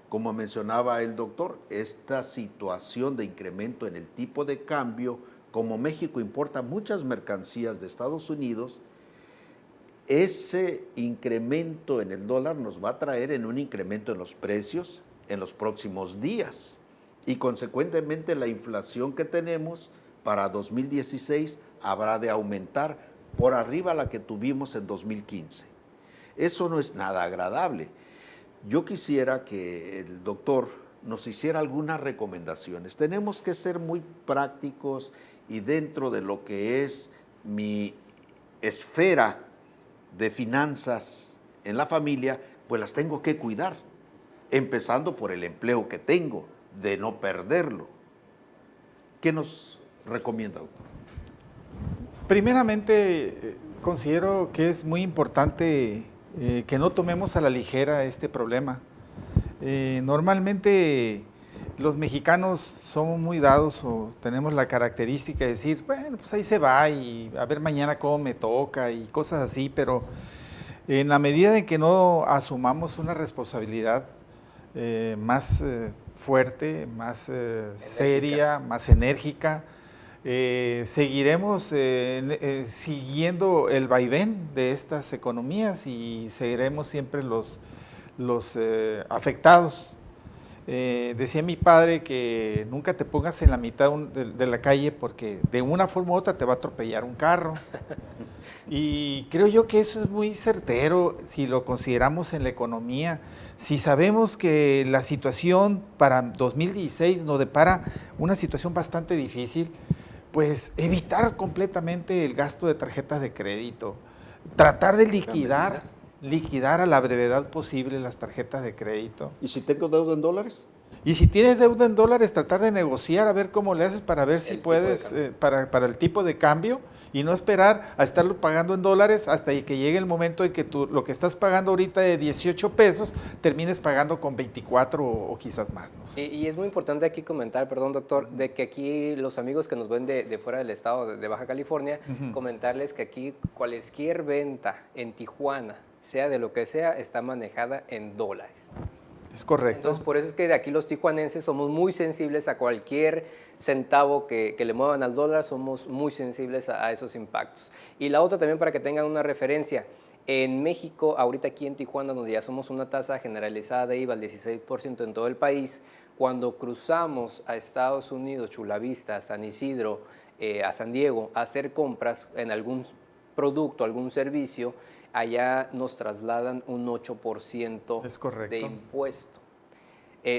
Speaker 2: Como mencionaba el doctor, esta situación de incremento en el tipo de cambio, como México importa muchas mercancías de Estados Unidos, ese incremento en el dólar nos va a traer en un incremento en los precios en los próximos días y consecuentemente la inflación que tenemos para 2016 habrá de aumentar por arriba a la que tuvimos en 2015. Eso no es nada agradable. Yo quisiera que el doctor nos hiciera algunas recomendaciones. Tenemos que ser muy prácticos y dentro de lo que es mi esfera de finanzas en la familia, pues las tengo que cuidar, empezando por el empleo que tengo, de no perderlo. ¿Qué nos recomienda, doctor?
Speaker 3: Primeramente, considero que es muy importante que no tomemos a la ligera este problema. Normalmente los mexicanos somos muy dados o tenemos la característica de decir, bueno, pues ahí se va y a ver mañana cómo me toca y cosas así, pero en la medida en que no asumamos una responsabilidad más fuerte, más seria, más enérgica, seguiremos siguiendo el vaivén de estas economías y seguiremos siempre los afectados. Decía mi padre que nunca te pongas en la mitad de la calle porque de una forma u otra te va a atropellar un carro. Y creo yo que eso es muy certero si lo consideramos en la economía. Si sabemos que la situación para 2016 nos depara una situación bastante difícil, pues evitar completamente el gasto de tarjetas de crédito, tratar de liquidar a la brevedad posible las tarjetas de crédito.
Speaker 2: ¿Y si tengo deuda en dólares?
Speaker 3: Y si tienes deuda en dólares, tratar de negociar, a ver cómo le haces para ver si puedes, para el tipo de cambio, y no esperar a estarlo pagando en dólares hasta que llegue el momento en que tú lo que estás pagando ahorita de 18 pesos, termines pagando con 24 o quizás más. No sé.
Speaker 1: Y es muy importante aquí comentar, perdón doctor, de que aquí los amigos que nos ven de fuera del estado de Baja California, comentarles que aquí cualquier venta en Tijuana, sea de lo que sea, está manejada en dólares.
Speaker 3: Es correcto.
Speaker 1: Entonces, por eso es que de aquí los tijuanenses somos muy sensibles a cualquier centavo que le muevan al dólar, somos muy sensibles a esos impactos. Y la otra también para que tengan una referencia, en México, ahorita aquí en Tijuana, donde ya somos una tasa generalizada de IVA al 16% en todo el país, cuando cruzamos a Estados Unidos, Chula Vista, San Isidro, a San Diego, a hacer compras en algún producto, algún servicio, allá nos trasladan un 8% de impuesto.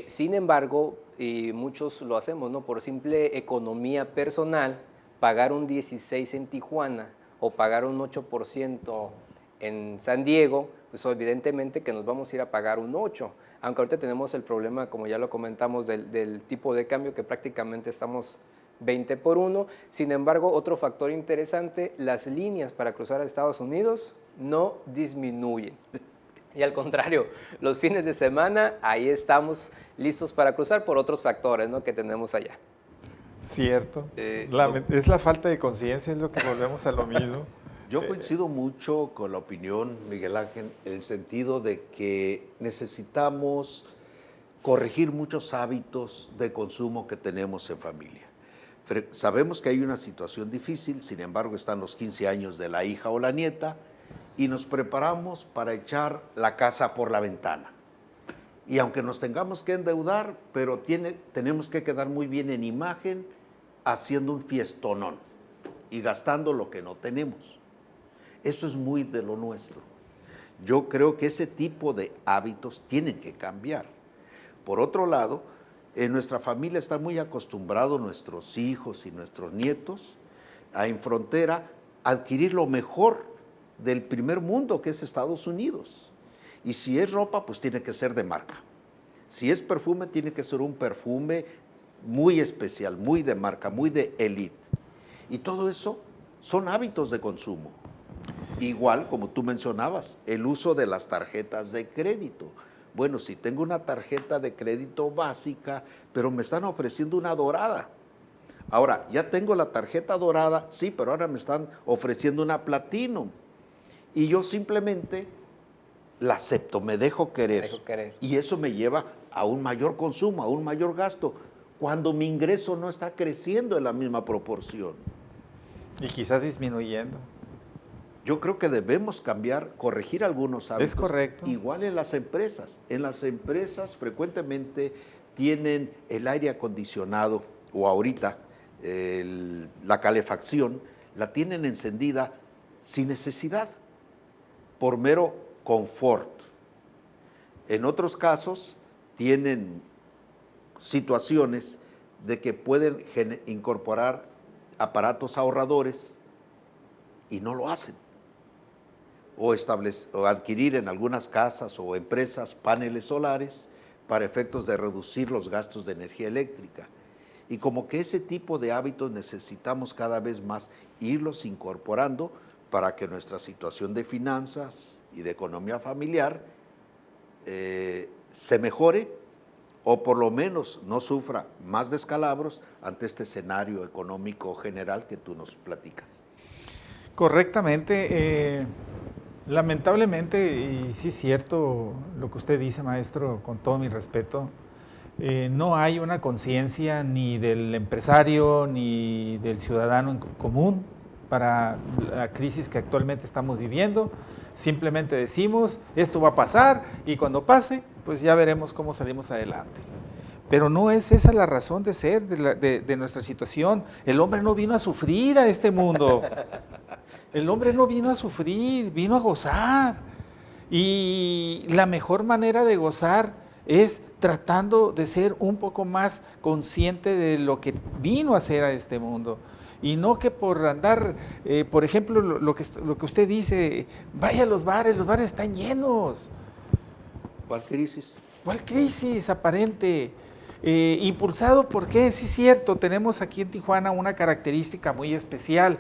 Speaker 1: Sin embargo, y muchos lo hacemos, ¿no? Por simple economía personal, pagar un 16 en Tijuana o pagar un 8% en San Diego, pues evidentemente que nos vamos a ir a pagar un 8%. Aunque ahorita tenemos el problema, como ya lo comentamos, del tipo de cambio que prácticamente estamos 20 por 1. Sin embargo, otro factor interesante, las líneas para cruzar a Estados Unidos no disminuyen. Y al contrario, los fines de semana, ahí estamos listos para cruzar por otros factores, ¿no?, que tenemos allá.
Speaker 3: Cierto. Es la falta de conciencia, es lo que volvemos a lo mismo.
Speaker 2: Yo coincido mucho con la opinión, Miguel Ángel, en el sentido de que necesitamos corregir muchos hábitos de consumo que tenemos en familia. Sabemos que hay una situación difícil, sin embargo están los 15 años de la hija o la nieta y nos preparamos para echar la casa por la ventana. Y aunque nos tengamos que endeudar, pero tenemos que quedar muy bien en imagen haciendo un fiestonón y gastando lo que no tenemos. Eso es muy de lo nuestro. Yo creo que ese tipo de hábitos tienen que cambiar. Por otro lado, en nuestra familia están muy acostumbrados nuestros hijos y nuestros nietos en frontera a adquirir lo mejor del primer mundo, que es Estados Unidos. Y si es ropa, pues tiene que ser de marca. Si es perfume, tiene que ser un perfume muy especial, muy de marca, muy de élite. Y todo eso son hábitos de consumo. Igual, como tú mencionabas, el uso de las tarjetas de crédito. Bueno, si tengo una tarjeta de crédito básica, pero me están ofreciendo una dorada. Ahora, ya tengo la tarjeta dorada, sí, pero ahora me están ofreciendo una Platinum. Y yo simplemente la acepto, me dejo querer. Y eso me lleva a un mayor consumo, a un mayor gasto, cuando mi ingreso no está creciendo en la misma proporción.
Speaker 3: Y quizás disminuyendo.
Speaker 2: Yo creo que debemos cambiar, corregir algunos hábitos.
Speaker 3: Es correcto.
Speaker 2: Igual en las empresas. En las empresas frecuentemente tienen el aire acondicionado, o ahorita la calefacción, la tienen encendida sin necesidad, por mero confort. En otros casos tienen situaciones de que pueden incorporar aparatos ahorradores y no lo hacen. O adquirir en algunas casas o empresas paneles solares para efectos de reducir los gastos de energía eléctrica. Y como que ese tipo de hábitos necesitamos cada vez más irlos incorporando para que nuestra situación de finanzas y de economía familiar se mejore o por lo menos no sufra más descalabros ante este escenario económico general que tú nos platicas.
Speaker 3: Correctamente. Lamentablemente, y sí es cierto lo que usted dice, maestro, con todo mi respeto, no hay una conciencia ni del empresario ni del ciudadano en común para la crisis que actualmente estamos viviendo. Simplemente decimos, esto va a pasar y cuando pase, pues ya veremos cómo salimos adelante. Pero no es esa la razón de ser de nuestra situación. El hombre no vino a sufrir a este mundo. El hombre no vino a sufrir, vino a gozar. Y la mejor manera de gozar es tratando de ser un poco más consciente de lo que vino a hacer a este mundo. Y no que por andar, por ejemplo, lo que usted dice, vaya a los bares están llenos.
Speaker 2: ¿Cuál crisis?
Speaker 3: ¿Cuál crisis aparente? Impulsado, ¿por qué? Sí es cierto, tenemos aquí en Tijuana una característica muy especial.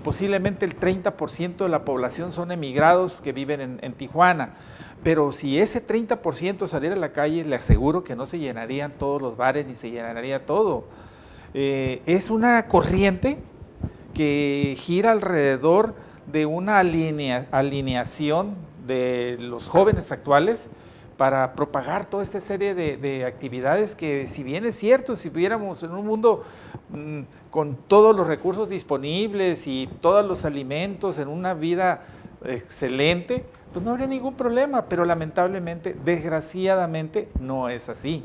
Speaker 3: Posiblemente el 30% de la población son emigrados que viven en Tijuana, pero si ese 30% saliera a la calle, le aseguro que no se llenarían todos los bares ni se llenaría todo. Es una corriente que gira alrededor de una alineación de los jóvenes actuales para propagar toda esta serie de actividades que, si bien es cierto, si viviéramos en un mundo con todos los recursos disponibles y todos los alimentos en una vida excelente, pues no habría ningún problema, pero lamentablemente, desgraciadamente, no es así.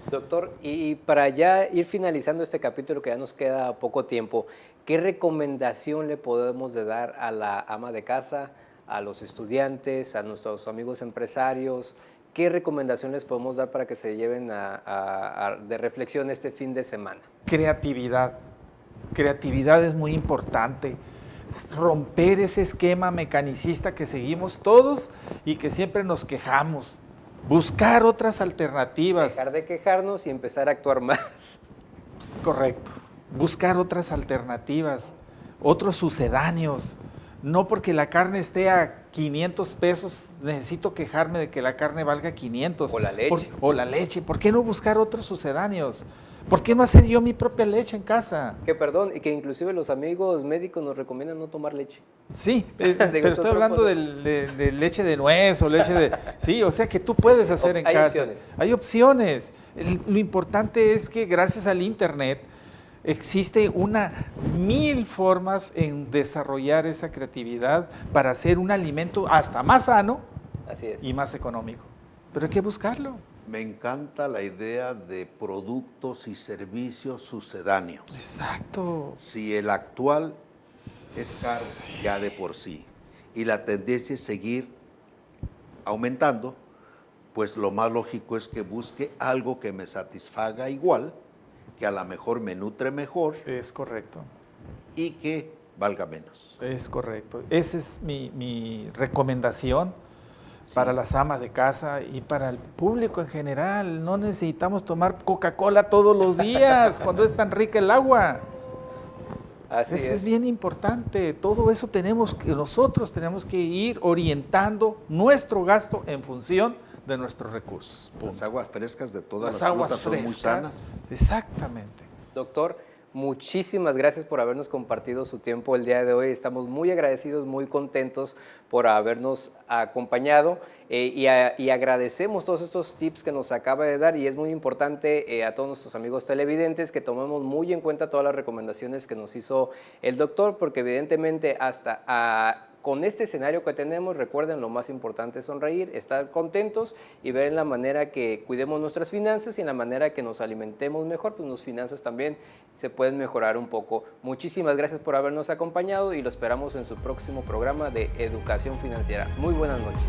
Speaker 1: Doctor, y para ya ir finalizando este capítulo, que ya nos queda poco tiempo, ¿qué recomendación le podemos dar a la ama de casa, a los estudiantes, a nuestros amigos empresarios? ¿Qué recomendación les podemos dar para que se lleven de reflexión este fin de semana?
Speaker 3: Creatividad. Creatividad es muy importante. Romper ese esquema mecanicista que seguimos todos y que siempre nos quejamos. Buscar otras alternativas.
Speaker 1: Dejar de quejarnos y empezar a actuar más.
Speaker 3: Correcto. Buscar otras alternativas, otros sucedáneos. No porque la carne esté a 500 pesos, necesito quejarme de que la carne valga 500.
Speaker 1: O la leche.
Speaker 3: O la leche. ¿Por qué no buscar otros sucedáneos? ¿Por qué no hacer yo mi propia leche en casa?
Speaker 1: Que perdón, y que inclusive los amigos médicos nos recomiendan no tomar leche.
Speaker 3: Sí, pero estoy hablando de leche de nuez o leche de... Sí, o sea que tú puedes hacer en
Speaker 1: Hay
Speaker 3: casa.
Speaker 1: opciones.
Speaker 3: Hay opciones. Lo importante es que gracias al Internet existe 1000 formas en desarrollar esa creatividad para hacer un alimento hasta más sano
Speaker 1: Así es.
Speaker 3: y más económico. Pero hay que buscarlo.
Speaker 2: Me encanta la idea de productos y servicios sucedáneos.
Speaker 3: Exacto.
Speaker 2: Si el actual es caro ya de por sí y la tendencia es seguir aumentando, pues lo más lógico es que busque algo que me satisfaga igual, que a lo mejor me nutre mejor.
Speaker 3: Es correcto.
Speaker 2: Y que valga menos.
Speaker 3: Es correcto. Esa es mi recomendación para las amas de casa y para el público en general. No necesitamos tomar Coca-Cola todos los días cuando es tan rica el agua.
Speaker 1: Así
Speaker 3: Eso es bien importante. Todo eso nosotros tenemos que ir orientando nuestro gasto en función de nuestros recursos.
Speaker 2: Las aguas frescas de todas
Speaker 3: Las
Speaker 2: las
Speaker 3: aguas
Speaker 2: frutas son muy
Speaker 3: frescas.
Speaker 2: sanas.
Speaker 3: Exactamente.
Speaker 1: Doctor, muchísimas gracias por habernos compartido su tiempo el día de hoy. Estamos muy agradecidos, muy contentos por habernos acompañado y agradecemos todos estos tips que nos acaba de dar, y es muy importante a todos nuestros amigos televidentes que tomemos muy en cuenta todas las recomendaciones que nos hizo el doctor, porque evidentemente con este escenario que tenemos, recuerden, lo más importante es sonreír, estar contentos y ver en la manera que cuidemos nuestras finanzas y en la manera que nos alimentemos mejor, pues nuestras finanzas también se pueden mejorar un poco. Muchísimas gracias por habernos acompañado y lo esperamos en su próximo programa de Educación Financiera. Muy buenas noches.